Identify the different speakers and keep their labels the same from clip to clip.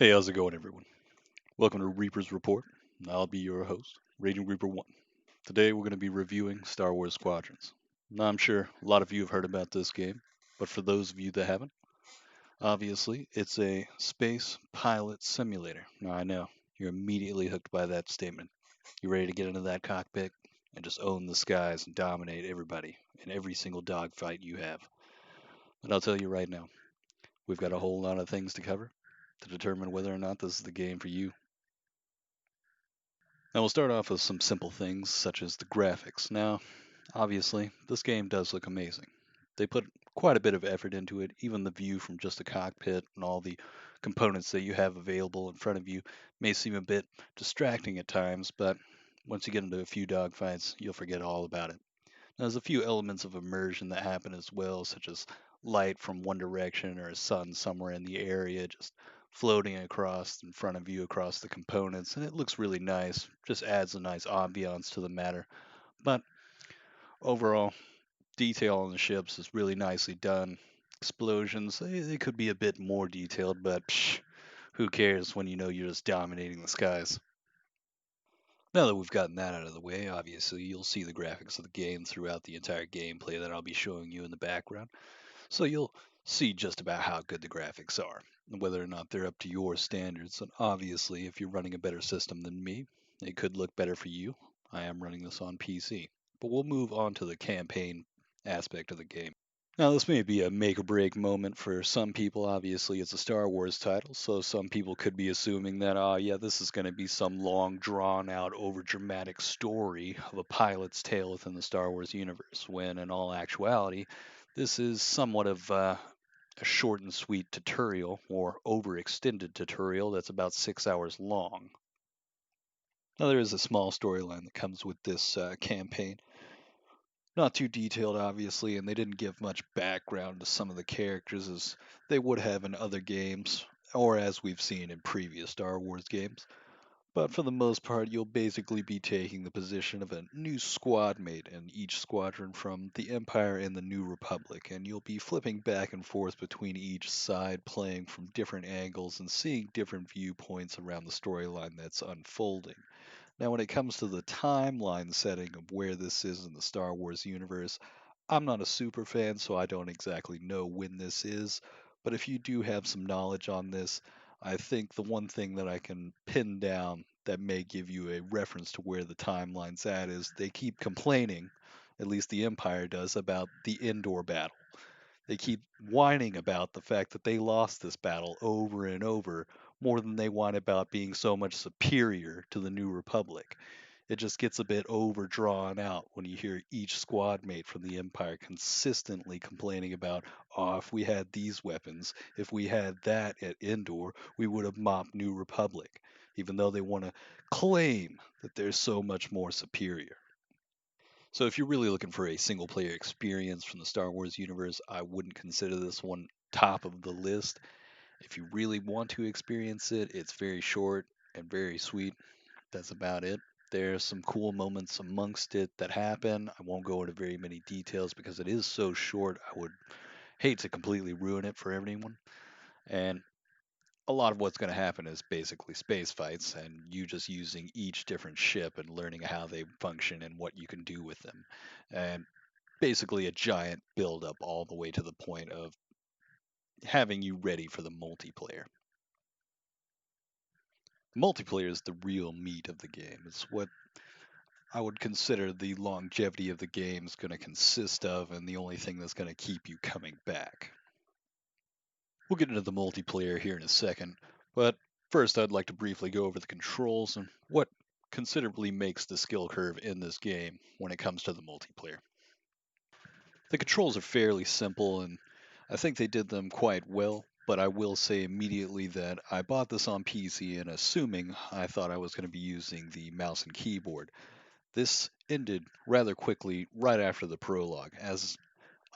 Speaker 1: Hey, how's it going, everyone? Welcome to Reaper's Report. I'll be your host, Raging Reaper 1. Today, we're going to be reviewing Star Wars Squadrons. Now, I'm sure a lot of you have heard about this game, but for those of you that haven't, obviously, it's a space pilot simulator. Now, I know you're immediately hooked by that statement. You're ready to get into that cockpit and just own the skies and dominate everybody in every single dogfight you have. But I'll tell you right now, we've got a whole lot of things to cover to determine whether or not this is the game for you. Now we'll start off with some simple things such as the graphics. Now, obviously, this game does look amazing. They put quite a bit of effort into it, even the view from just the cockpit and all the components that you have available in front of you may seem a bit distracting at times, but once you get into a few dogfights, you'll forget all about it. Now, there's a few elements of immersion that happen as well, such as light from one direction or a sun somewhere in the area just floating across in front of you across the components, and it looks really nice. Just adds a nice ambiance to the matter. But overall, detail on the ships is really nicely done. Explosions, they could be a bit more detailed, but who cares when you know you're just dominating the skies? Now that we've gotten that out of the way, obviously you'll see the graphics of the game throughout the entire gameplay that I'll be showing you in the background. So you'll see just about how good the graphics are, and whether or not they're up to your standards. And obviously, if you're running a better system than me, it could look better for you. I am running this on PC. But we'll move on to the campaign aspect of the game. Now, this may be a make or break moment for some people. Obviously, it's a Star Wars title, so some people could be assuming that, oh, yeah, this is going to be some long, drawn out, over dramatic story of a pilot's tale within the Star Wars universe, when in all actuality, this is somewhat of a short and sweet tutorial, or overextended tutorial, that's about 6 hours long. Now, there is a small storyline that comes with this campaign. Not too detailed, obviously, and they didn't give much background to some of the characters as they would have in other games, or as we've seen in previous Star Wars games. But for the most part, you'll basically be taking the position of a new squad mate in each squadron from the Empire and the New Republic, and you'll be flipping back and forth between each side, playing from different angles and seeing different viewpoints around the storyline that's unfolding. Now, when it comes to the timeline setting of where this is in the Star Wars universe, I'm not a super fan, so I don't exactly know when this is. But if you do have some knowledge on this, I think the one thing that I can pin down that may give you a reference to where the timeline's at is they keep complaining, at least the Empire does, about the Endor battle. They keep whining about the fact that they lost this battle over and over more than they whine about being so much superior to the New Republic. It just gets a bit overdrawn out when you hear each squad mate from the Empire consistently complaining about, oh, if we had these weapons, if we had that at Endor, we would have mopped New Republic, even though they want to claim that they're so much more superior. So if you're really looking for a single player experience from the Star Wars universe, I wouldn't consider this one top of the list. If you really want to experience it, it's very short and very sweet. That's about it. There's some cool moments amongst it that happen. I won't go into very many details because it is so short. I would hate to completely ruin it for everyone. And a lot of what's going to happen is basically space fights and you just using each different ship and learning how they function and what you can do with them. And basically a giant build up all the way to the point of having you ready for the multiplayer. Multiplayer is the real meat of the game. It's what I would consider the longevity of the game is going to consist of, and the only thing that's going to keep you coming back. We'll get into the multiplayer here in a second, but first I'd like to briefly go over the controls and what considerably makes the skill curve in this game when it comes to the multiplayer. The controls are fairly simple, and I think they did them quite well, but I will say immediately that I bought this on PC and assuming I thought I was going to be using the mouse and keyboard. This ended rather quickly right after the prologue, as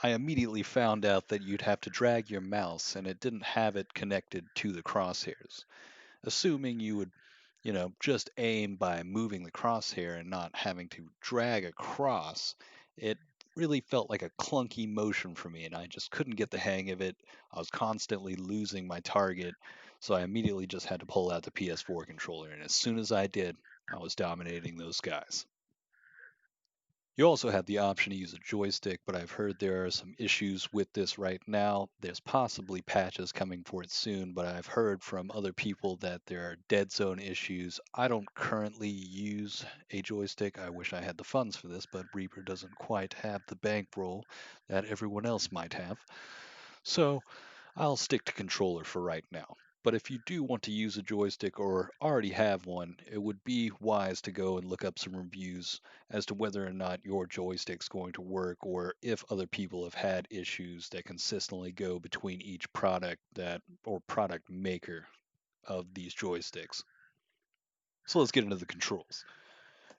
Speaker 1: I immediately found out that you'd have to drag your mouse and it didn't have it connected to the crosshairs. Assuming you would, just aim by moving the crosshair and not having to drag across, it really felt like a clunky motion for me and I just couldn't get the hang of it. I was constantly losing my target. So I immediately just had to pull out the PS4 controller, and as soon as I did, I was dominating those guys. You also have the option to use a joystick, but I've heard there are some issues with this right now. There's possibly patches coming for it soon, but I've heard from other people that there are dead zone issues. I don't currently use a joystick. I wish I had the funds for this, but Reaper doesn't quite have the bankroll that everyone else might have. So I'll stick to controller for right now. But if you do want to use a joystick or already have one, it would be wise to go and look up some reviews as to whether or not your joystick's going to work or if other people have had issues that consistently go between each product that or product maker of these joysticks. So let's get into the controls.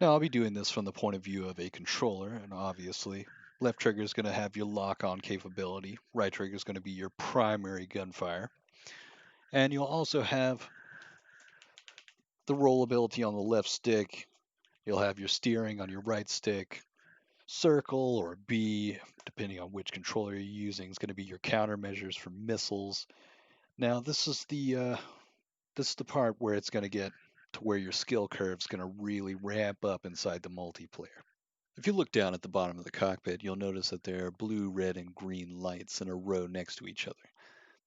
Speaker 1: Now I'll be doing this from the point of view of a controller, and obviously left trigger is going to have your lock on capability, right trigger is going to be your primary gunfire. And you'll also have the rollability on the left stick. You'll have your steering on your right stick. Circle or B, depending on which controller you're using, is going to be your countermeasures for missiles. Now this is the part where it's going to get to where your skill curve is going to really ramp up inside the multiplayer. If you look down at the bottom of the cockpit, you'll notice that there are blue, red, and green lights in a row next to each other.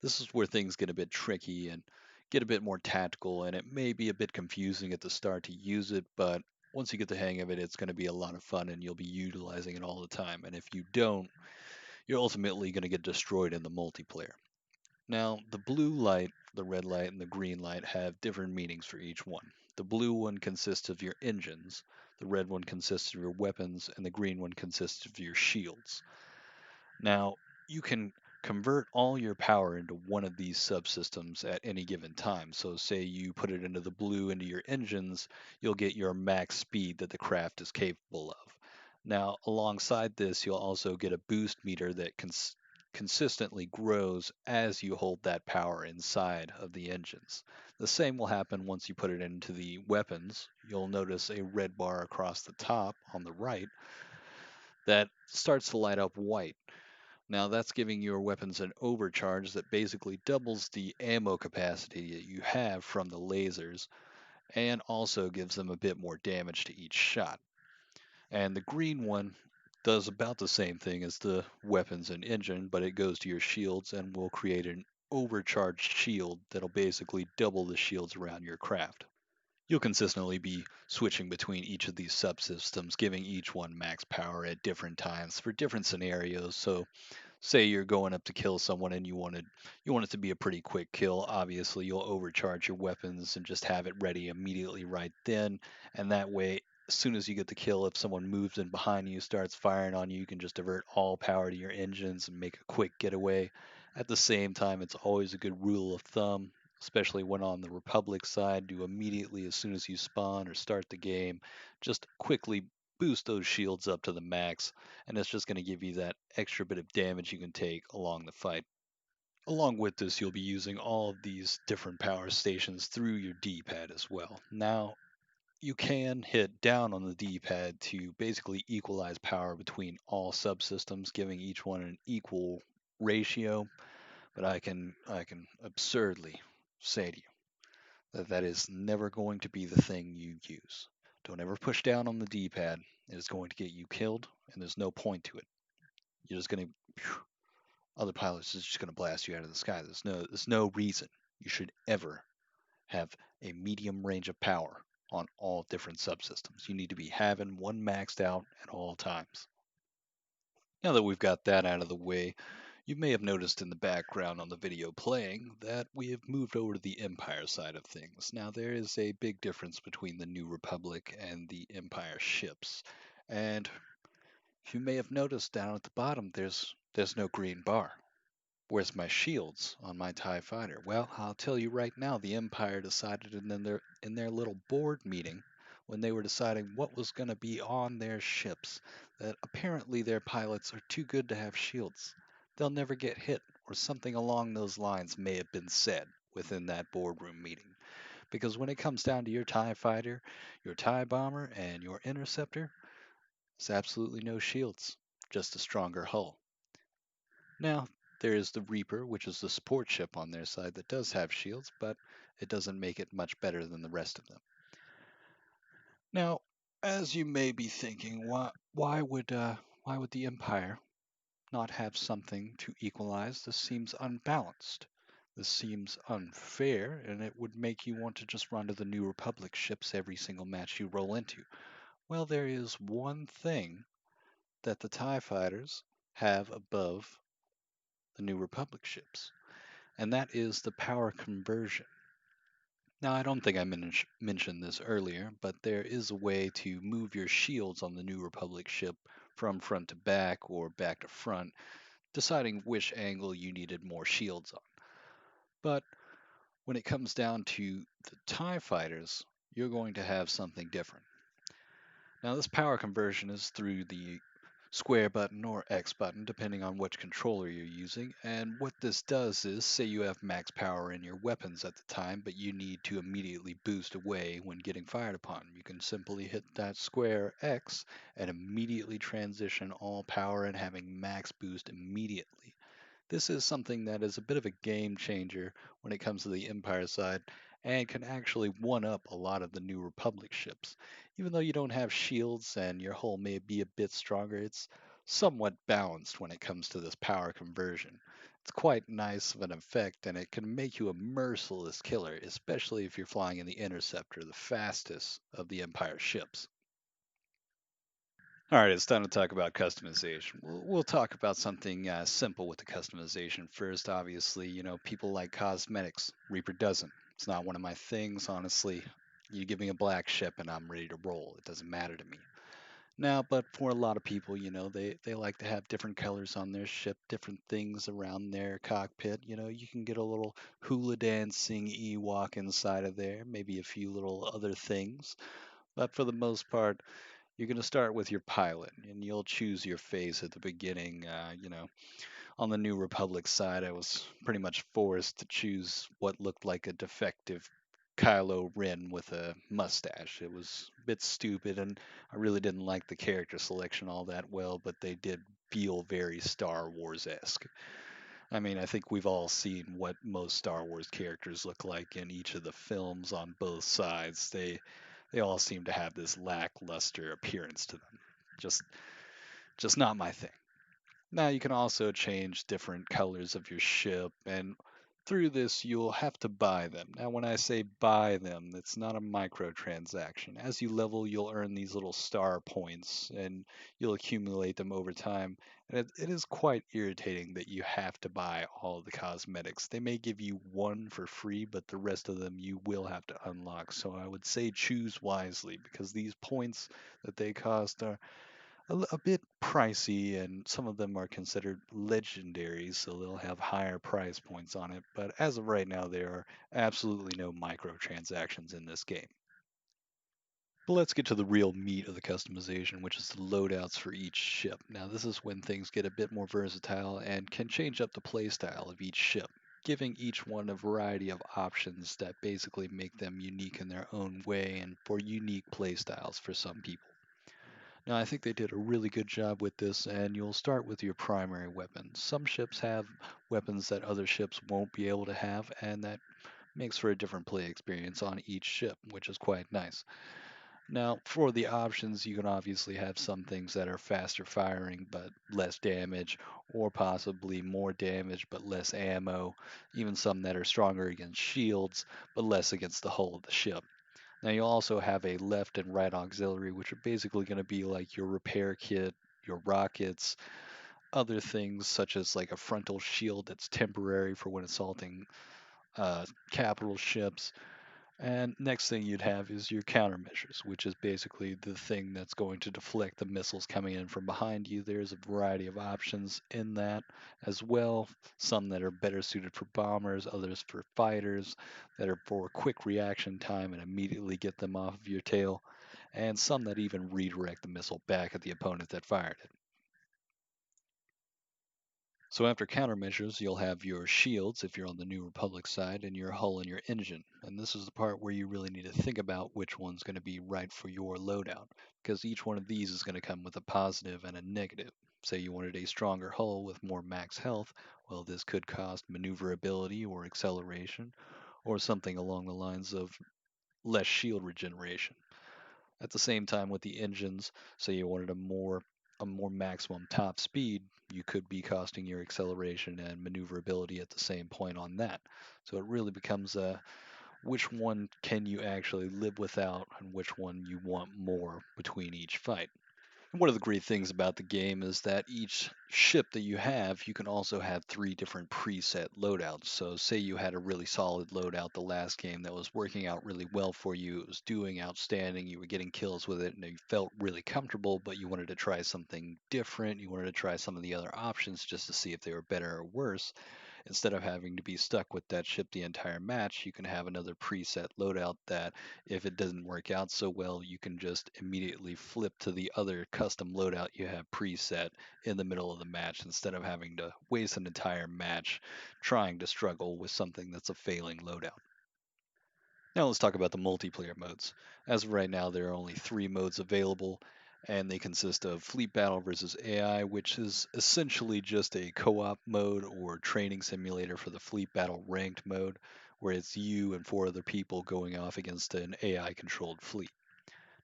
Speaker 1: This is where things get a bit tricky and get a bit more tactical, and it may be a bit confusing at the start to use it, but once you get the hang of it, it's going to be a lot of fun and you'll be utilizing it all the time. And if you don't, you're ultimately going to get destroyed in the multiplayer. Now, the blue light, the red light, and the green light have different meanings for each one. The blue one consists of your engines, the red one consists of your weapons, and the green one consists of your shields. Now, you can convert all your power into one of these subsystems at any given time. So, say you put it into the blue into your engines, you'll get your max speed that the craft is capable of. Now, alongside this, you'll also get a boost meter that consistently grows as you hold that power inside of the engines. The same will happen once you put it into the weapons. You'll notice a red bar across the top on the right that starts to light up white. Now that's giving your weapons an overcharge that basically doubles the ammo capacity that you have from the lasers and also gives them a bit more damage to each shot. And the green one does about the same thing as the weapons and engine, but it goes to your shields and will create an overcharged shield that'll basically double the shields around your craft. You'll consistently be switching between each of these subsystems, giving each one max power at different times for different scenarios. So say you're going up to kill someone and you want it to be a pretty quick kill. Obviously you'll overcharge your weapons and just have it ready immediately right then, and that way as soon as you get the kill, if someone moves in behind you, starts firing on you, you can just divert all power to your engines and make a quick getaway. At the same time, it's always a good rule of thumb, especially when on the Republic side, to immediately as soon as you spawn or start the game, just quickly boost those shields up to the max, and it's just going to give you that extra bit of damage you can take along the fight. Along with this, you'll be using all of these different power stations through your D-pad as well. Now, you can hit down on the D-pad to basically equalize power between all subsystems, giving each one an equal ratio, but I can absurdly say to you that that is never going to be the thing you use. Don't ever push down on the D-pad. It is going to get you killed, and there's no point to it. You're just going to other pilots is just going to blast you out of the sky. There's no reason you should ever have a medium range of power on all different subsystems. You need to be having one maxed out at all times. Now that we've got that out of the way, you may have noticed in the background on the video playing that we have moved over to the Empire side of things. Now there is a big difference between the New Republic and the Empire ships. And you may have noticed down at the bottom there's no green bar. Where's my shields on my TIE fighter? Well, I'll tell you right now, the Empire decided in their little board meeting when they were deciding what was going to be on their ships that apparently their pilots are too good to have shields. They'll never get hit, or something along those lines may have been said within that boardroom meeting. Because when it comes down to your TIE fighter, your TIE bomber, and your interceptor, there's absolutely no shields, just a stronger hull. Now, There is the Reaper, which is the support ship on their side that does have shields, but it doesn't make it much better than the rest of them. Now, as you may be thinking, why would the Empire not have something to equalize? This seems unbalanced. This seems unfair, and it would make you want to just run to the New Republic ships every single match you roll into. Well, there is one thing that the TIE fighters have above the New Republic ships, and that is the power conversion. Now, I don't think I mentioned this earlier, but there is a way to move your shields on the New Republic ship from front to back or back to front, deciding which angle you needed more shields on. But when it comes down to the TIE fighters, you're going to have something different. Now, this power conversion is through the square button or X button, depending on which controller you're using. And what this does is, say you have max power in your weapons at the time, but you need to immediately boost away when getting fired upon. You can simply hit that square X and immediately transition all power and having max boost immediately. This is something that is a bit of a game changer when it comes to the Empire side and can actually one up a lot of the New Republic ships. Even though you don't have shields and your hull may be a bit stronger, it's somewhat balanced when it comes to this power conversion. It's quite nice of an effect and it can make you a merciless killer, especially if you're flying in the Interceptor, the fastest of the Empire ships. All right, it's time to talk about customization. We'll talk about something simple with the customization first. Obviously, people like cosmetics. Reaper doesn't. It's not one of my things, honestly. You give me a black ship and I'm ready to roll. It doesn't matter to me. Now, but for a lot of people, they like to have different colors on their ship, different things around their cockpit. You can get a little hula dancing Ewok inside of there, maybe a few little other things. But for the most part, you're going to start with your pilot, and you'll choose your phase at the beginning. On the New Republic side, I was pretty much forced to choose what looked like a defective Kylo Ren with a mustache. It was a bit stupid, and I really didn't like the character selection all that well, but they did feel very Star Wars-esque. I mean, I think we've all seen what most Star Wars characters look like in each of the films on both sides. They all seem to have this lackluster appearance to them. Just just not my thing. Now you can also change different colors of your ship, and through this you'll have to buy them. Now when I say buy them, it's not a microtransaction. As you level, you'll earn these little star points, and you'll accumulate them over time. And it is quite irritating that you have to buy all the cosmetics. They may give you one for free, but the rest of them you will have to unlock. So I would say choose wisely, because these points that they cost are a bit pricey, and some of them are considered legendary, so they'll have higher price points on it. But as of right now, there are absolutely no microtransactions in this game. But let's get to the real meat of the customization, which is the loadouts for each ship. Now, this is when things get a bit more versatile and can change up the playstyle of each ship, giving each one a variety of options that basically make them unique in their own way and for unique playstyles for some people. Now, I think they did a really good job with this, and you'll start with your primary weapons. Some ships have weapons that other ships won't be able to have, and that makes for a different play experience on each ship, which is quite nice. Now, for the options, you can obviously have some things that are faster firing but less damage, or possibly more damage but less ammo, even some that are stronger against shields but less against the hull of the ship. Now you also have a left and right auxiliary, which are basically going to be like your repair kit, your rockets, other things such as like a frontal shield that's temporary for when assaulting capital ships. And next thing you'd have is your countermeasures, which is basically the thing that's going to deflect the missiles coming in from behind you. There's a variety of options in that as well. Some that are better suited for bombers, others for fighters that are for quick reaction time and immediately get them off of your tail, and some that even redirect the missile back at the opponent that fired it. So after countermeasures, you'll have your shields if you're on the New Republic side, and your hull and your engine. And this is the part where you really need to think about which one's going to be right for your loadout, because each one of these is going to come with a positive and a negative. Say you wanted a stronger hull with more max health, well, this could cost maneuverability or acceleration, or something along the lines of less shield regeneration. At the same time, with the engines, say you wanted a more maximum top speed, you could be costing your acceleration and maneuverability at the same point on that. So it really becomes a which one can you actually live without and which one you want more between each fight. One of the great things about the game is that each ship that you have, you can also have three different preset loadouts. So, say you had a really solid loadout the last game that was working out really well for you, it was doing outstanding, you were getting kills with it, and you felt really comfortable, but you wanted to try something different, you wanted to try some of the other options just to see if they were better or worse. Instead of having to be stuck with that ship the entire match, you can have another preset loadout that, if it doesn't work out so well, you can just immediately flip to the other custom loadout you have preset in the middle of the match instead of having to waste an entire match trying to struggle with something that's a failing loadout. Now let's talk about the multiplayer modes. As of right now, there are only three modes available, and they consist of Fleet Battle versus AI, which is essentially just a co-op mode or training simulator for the Fleet Battle ranked mode, where it's you and four other people going off against an AI-controlled fleet.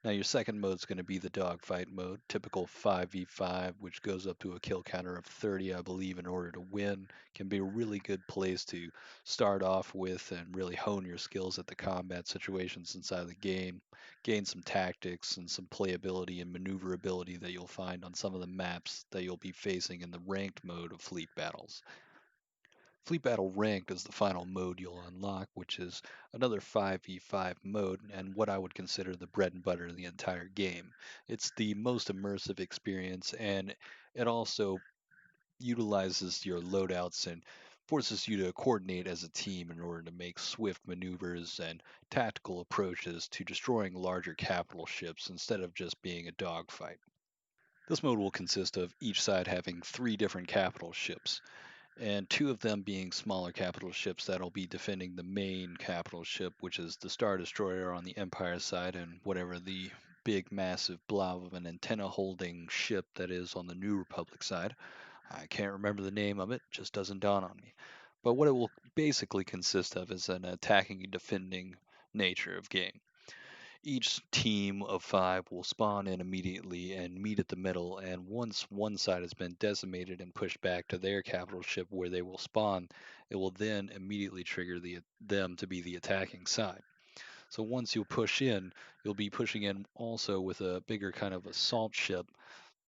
Speaker 1: Now, your second mode is going to be the dogfight mode, typical 5v5, which goes up to a kill counter of 30, I believe, in order to win. Can be a really good place to start off with and really hone your skills at the combat situations inside the game, gain some tactics and some playability and maneuverability that you'll find on some of the maps that you'll be facing in the ranked mode of fleet battles. Fleet Battle Ranked is the final mode you'll unlock, which is another 5v5 mode and what I would consider the bread and butter of the entire game. It's the most immersive experience, and it also utilizes your loadouts and forces you to coordinate as a team in order to make swift maneuvers and tactical approaches to destroying larger capital ships instead of just being a dogfight. This mode will consist of each side having three different capital ships, and two of them being smaller capital ships that'll be defending the main capital ship, which is the Star Destroyer on the Empire side, and whatever the big, massive blob of an antenna holding ship that is on the New Republic side. I can't remember the name of it, just doesn't dawn on me. But what it will basically consist of is an attacking and defending nature of game. Each team of five will spawn in immediately and meet at the middle, and once one side has been decimated and pushed back to their capital ship where they will spawn, it will then immediately trigger them to be the attacking side. So once you push in, you'll be pushing in also with a bigger kind of assault ship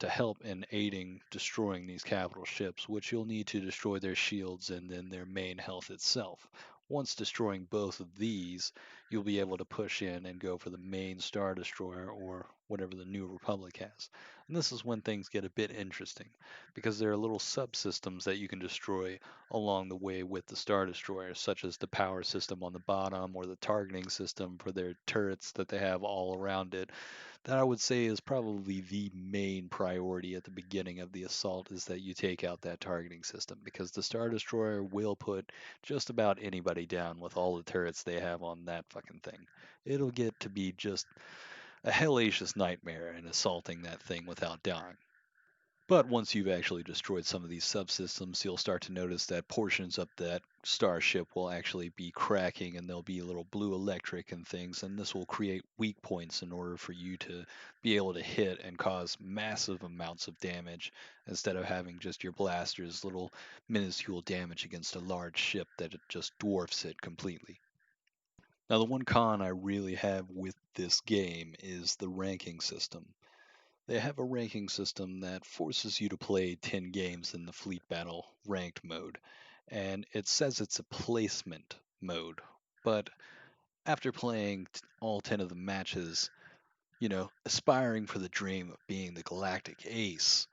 Speaker 1: to help in aiding destroying these capital ships, which you'll need to destroy their shields and then their main health itself. Once destroying both of these, you'll be able to push in and go for the main Star Destroyer or whatever the New Republic has. And this is when things get a bit interesting, because there are little subsystems that you can destroy along the way with the Star Destroyer, such as the power system on the bottom or the targeting system for their turrets that they have all around it, that I would say is probably the main priority at the beginning of the assault, is that you take out that targeting system, because the Star Destroyer will put just about anybody down with all the turrets they have on that fucking thing. It'll get to be just a hellacious nightmare in assaulting that thing without dying. But once you've actually destroyed some of these subsystems, you'll start to notice that portions of that starship will actually be cracking, and there'll be a little blue electric and things, and this will create weak points in order for you to be able to hit and cause massive amounts of damage instead of having just your blasters little minuscule damage against a large ship that it just dwarfs it completely. Now, the one con I really have with this game is the ranking system. They have a ranking system that forces you to play 10 games in the Fleet Battle ranked mode, and it says it's a placement mode. But after playing all 10 of the matches, aspiring for the dream of being the galactic ace,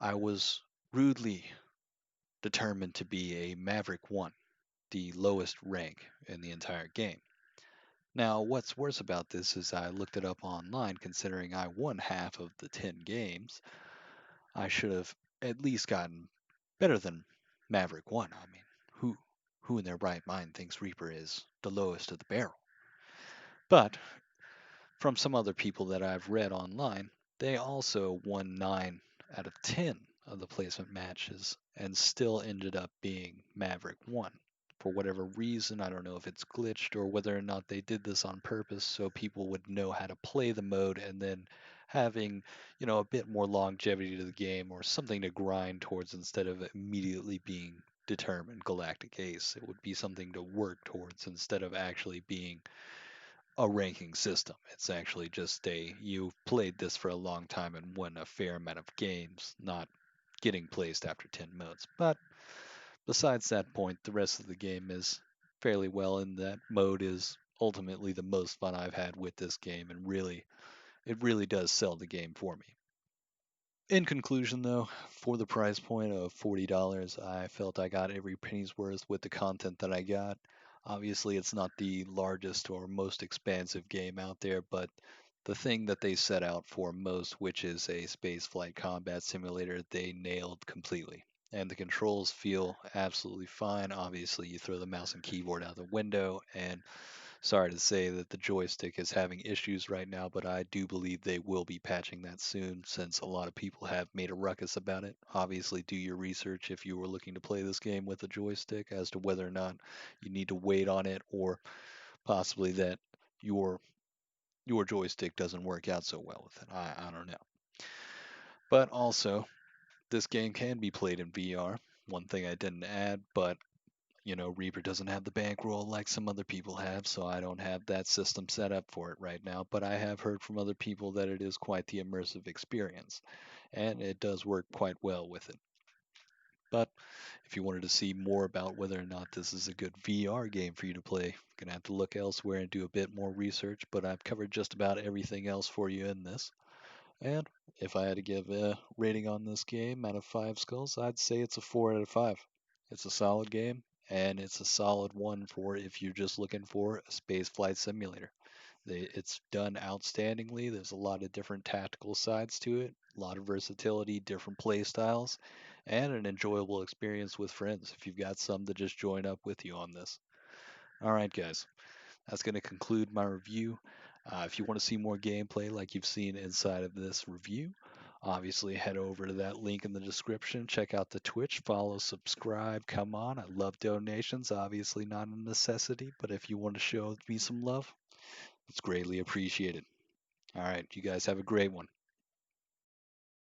Speaker 1: I was rudely determined to be a Maverick 1, the lowest rank in the entire game. Now, what's worse about this is I looked it up online, considering I won half of the 10 games. I should have at least gotten better than Maverick 1. I mean, who in their right mind thinks Reaper is the lowest of the barrel? But from some other people that I've read online, they also won 9 out of 10 of the placement matches and still ended up being Maverick 1. For whatever reason, I don't know if it's glitched or whether or not they did this on purpose so people would know how to play the mode and then having, a bit more longevity to the game or something to grind towards instead of immediately being determined galactic ace. It would be something to work towards instead of actually being a ranking system. It's actually just you've played this for a long time and won a fair amount of games, not getting placed after 10 modes. But besides that point, the rest of the game is fairly well, and that mode is ultimately the most fun I've had with this game, and it really does sell the game for me. In conclusion, though, for the price point of $40, I felt I got every penny's worth with the content that I got. Obviously, it's not the largest or most expansive game out there, but the thing that they set out for most, which is a spaceflight combat simulator, they nailed completely. And the controls feel absolutely fine. Obviously, you throw the mouse and keyboard out the window, and sorry to say that the joystick is having issues right now, but I do believe they will be patching that soon since a lot of people have made a ruckus about it. Obviously, do your research if you were looking to play this game with a joystick as to whether or not you need to wait on it or possibly that your your joystick doesn't work out so well with it. I don't know. But also, this game can be played in VR. One thing I didn't add, but Reaper doesn't have the bankroll like some other people have, so I don't have that system set up for it right now. But I have heard from other people that it is quite the immersive experience, and it does work quite well with it. But if you wanted to see more about whether or not this is a good VR game for you to play, you're going to have to look elsewhere and do a bit more research. But I've covered just about everything else for you in this. And if I had to give a rating on this game out of 5 skulls, I'd say it's a 4 out of 5. It's a solid game, and it's a solid one for if you're just looking for a space flight simulator. It's done outstandingly. There's a lot of different tactical sides to it, a lot of versatility, different play styles, and an enjoyable experience with friends if you've got some to just join up with you on this. All right, guys, that's going to conclude my review. If you want to see more gameplay like you've seen inside of this review, obviously head over to that link in the description. Check out the Twitch, follow, subscribe. Come on, I love donations. Obviously, not a necessity, but if you want to show me some love, it's greatly appreciated. All right, you guys have a great one.